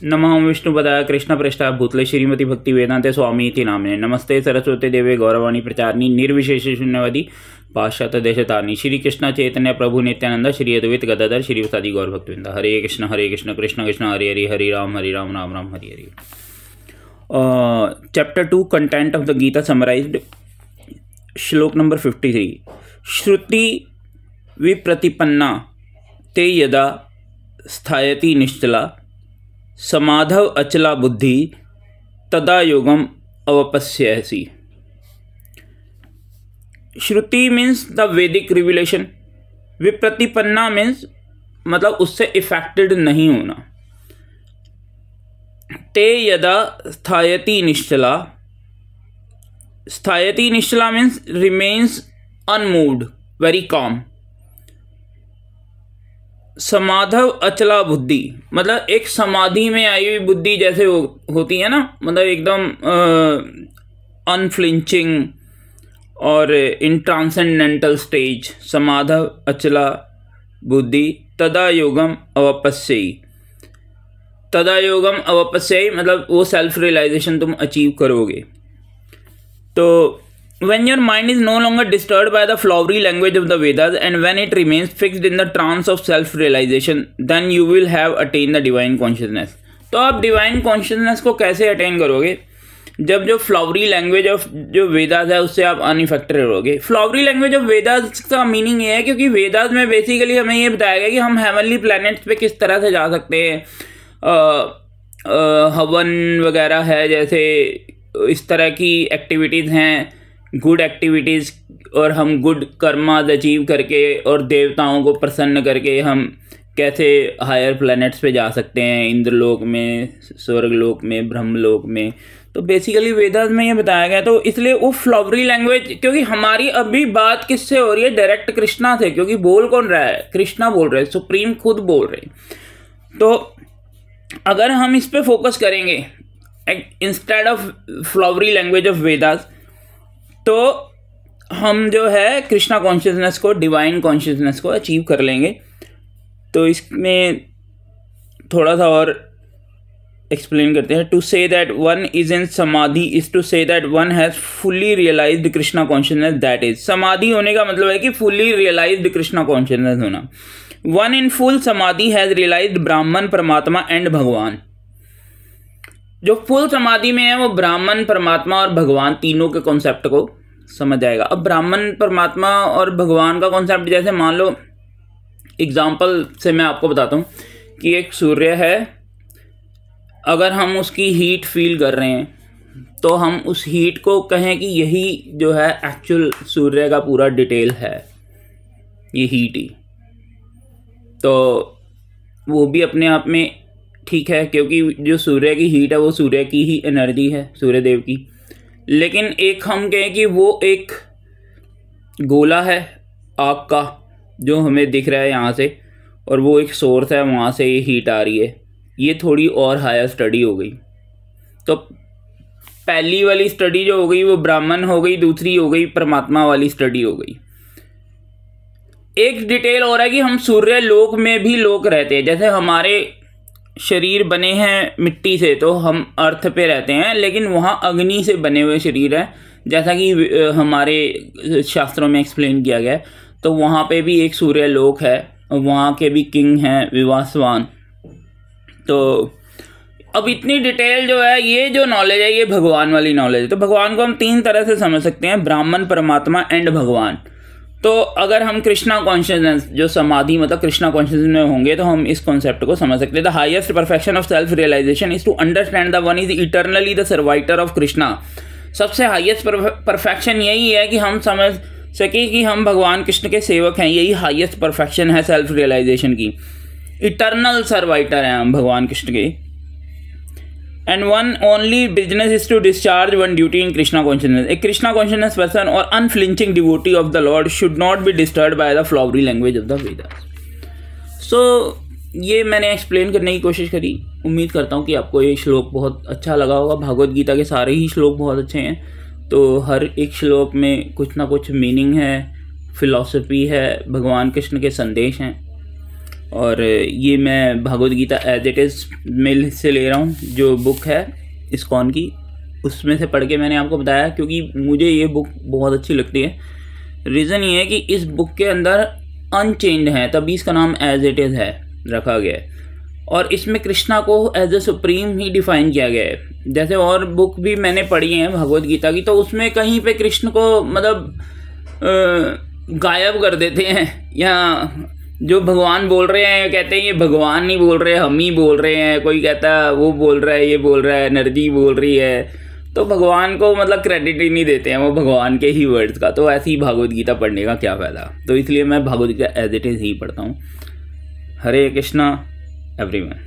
नमः विष्णुपदाय कृष्णप्रेष्ठाय भूतले श्रीमती भक्ति वेदांते स्वामी इति नामिने। नमस्ते सरस्वती देवे गौरवाणी प्रचारिणी निर्विशेष शून्यवादी पाश्चात्य देशतारिणी। श्री कृष्ण चैतन्य प्रभु नित्यानंद श्री अद्वैत गदाधर श्रीवासादि गौर भक्तवृंद। Hare Krishna Krishna Krishna Hare Hare, Hare Ram Ram Ram Hare Hare. Chapter 2 content of the Gita summarised. Shloka number 53। श्रुति विप्रतिपन्ना ते यदा स्थायति निश्चला समाधव अचला बुद्धि तदा योगम अवपश्यसि। Shruti means the Vedic revelation, विप्रतिपन्ना मीन्स मतलब उससे इफेक्टेड नहीं होना। ते यदा स्थायति निश्चला, स्थायति निश्चला means remains unmoved, very calm. समाधव अचला बुद्धि मतलब एक समाधि में आई हुई बुद्धि जैसे होती है ना, मतलब एकदम अनफ्लिंचिंग और इन ट्रांसेंडेंटल स्टेज। समाधव अचला बुद्धि तदा योगम अवपश्यई, तदा योगम अवपश्यई मतलब वो सेल्फ रियलाइजेशन तुम अचीव करोगे। तो when your mind is no longer disturbed by the flowery language of the Vedas and when it remains fixed in the trance of self-realization, then you will have attained the divine consciousness। तो आप divine consciousness को कैसे attain करोगे? जब जो flowery language of जो Vedas है उससे आप unaffected रहोगे। flowery language of Vedas का मीनिंग ये है क्योंकि Vedas में बेसिकली हमें ये बताया गया कि हम heavenly planets पे किस तरह से जा सकते हैं। हवन वगैरह है, जैसे इस तरह की एक्टिविटीज़ हैं, गुड एक्टिविटीज़, और हम गुड कर्मास अचीव करके और देवताओं को प्रसन्न करके हम कैसे हायर प्लैनेट्स पे जा सकते हैं, इंद्रलोक में, स्वर्गलोक में, ब्रह्मलोक में। तो बेसिकली वेदास में ये बताया गया। तो इसलिए वो फ्लावरी लैंग्वेज, क्योंकि हमारी अभी बात किससे हो रही है? डायरेक्ट कृष्णा से, क्योंकि बोल कौन रहा है? कृष्णा बोल रहे हैं, सुप्रीम खुद बोल रहे हैं। तो अगर हम इस पर फोकस करेंगे instead of flowery language of Vedas, तो हम जो है कृष्णा कॉन्शियसनेस को, डिवाइन कॉन्शियसनेस को अचीव कर लेंगे। तो इसमें थोड़ा सा और एक्सप्लेन करते हैं। To say that one is in samadhi is to say that one has fully realised Krishna consciousness, that is. समाधि होने का मतलब है कि फुल्ली रियलाइज्ड कृष्णा कॉन्शियसनेस होना। One in full samadhi has realised Brahman, Paramatma and भगवान। जो फुल समाधि में है वो ब्राह्मण, परमात्मा और भगवान तीनों के कॉन्सेप्ट को समझ जाएगा। अब ब्राह्मण, परमात्मा और भगवान का कॉन्सेप्ट, जैसे मान लो एग्जांपल से मैं आपको बताता हूँ कि एक सूर्य है, अगर हम उसकी हीट फील कर रहे हैं तो हम उस हीट को कहें कि यही जो है एक्चुअल सूर्य का पूरा डिटेल है, ये हीट ही। तो वो भी अपने आप में ठीक है, क्योंकि जो सूर्य की हीट है वो सूर्य की ही एनर्जी है, सूर्य देव की। लेकिन एक हम कहें कि वो एक गोला है आग का जो हमें दिख रहा है यहाँ से, और वो एक सोर्स है, वहाँ से ये हीट आ रही है। ये थोड़ी और हायर स्टडी हो गई। तो पहली वाली स्टडी जो हो गई वो ब्राह्मण हो गई, दूसरी हो गई परमात्मा वाली स्टडी हो गई। एक डिटेल और है कि हम सूर्य लोक में भी लोग रहते हैं। जैसे हमारे शरीर बने हैं मिट्टी से, तो हम अर्थ पे रहते हैं, लेकिन वहाँ अग्नि से बने हुए शरीर हैं, जैसा कि हमारे शास्त्रों में एक्सप्लेन किया गया है। तो वहाँ पे भी एक सूर्य लोक है, वहाँ के भी किंग हैं विवासवान। तो अब इतनी डिटेल जो है, ये जो नॉलेज है ये भगवान वाली नॉलेज है। तो भगवान को हम तीन तरह से समझ सकते हैं, ब्राह्मण, परमात्मा एंड भगवान। तो अगर हम कृष्णा कॉन्शियसनेस, जो समाधि मतलब कृष्णा कॉन्शियसनेस में होंगे, तो हम इस कॉन्सेप्ट को समझ सकते हैं। The highest perfection of self realisation is to understand the one is eternally the servitor of Krishna. सबसे हाईएस्ट परफेक्शन यही है कि हम समझ सके कि हम भगवान कृष्ण के सेवक हैं। यही हाईएस्ट परफेक्शन है सेल्फ रियलाइजेशन की। इटर्नल सर्वाइटर हैं हम भगवान कृष्ण के। And one only business is to discharge one duty in Krishna consciousness. A Krishna consciousness person or unflinching devotee of the Lord should not be disturbed by the flowery language of the Vedas. So ये मैंने explain करने की कोशिश करी। उम्मीद करता हूँ कि आपको ये श्लोक बहुत अच्छा लगा होगा। भागवत गीता के सारे ही श्लोक बहुत अच्छे हैं। तो हर एक श्लोक में कुछ ना कुछ मीनिंग है, फिलॉसफी है, भगवान कृष्ण के संदेश हैं। और ये मैं Bhagavad Gita as it is में से ले रहा हूँ, जो बुक है इस्कॉन की, उसमें से पढ़ के मैंने आपको बताया, क्योंकि मुझे ये बुक बहुत अच्छी लगती है। रीज़न ये है कि इस बुक के अंदर अनचेंज्ड है, तभी इसका नाम एज इट इज़ है रखा गया है, और इसमें कृष्णा को एज ए सुप्रीम ही डिफाइन किया गया है। जैसे और बुक भी मैंने पढ़ी है भगवत गीता की, तो उसमें कहीं पे कृष्ण को मतलब गायब कर देते हैं, या जो भगवान बोल रहे हैं कहते हैं ये भगवान नहीं बोल रहे, हम ही बोल रहे हैं। कोई कहता है वो बोल रहा है, ये बोल रहा है, एनर्जी बोल रही है, तो भगवान को मतलब क्रेडिट ही नहीं देते हैं वो भगवान के ही वर्ड्स का। तो ऐसी ही भागवत गीता पढ़ने का क्या फ़ायदा। तो इसलिए मैं Bhagavad Gita as it is ही पढ़ता हूँ। हरे कृष्णा एवरीवन।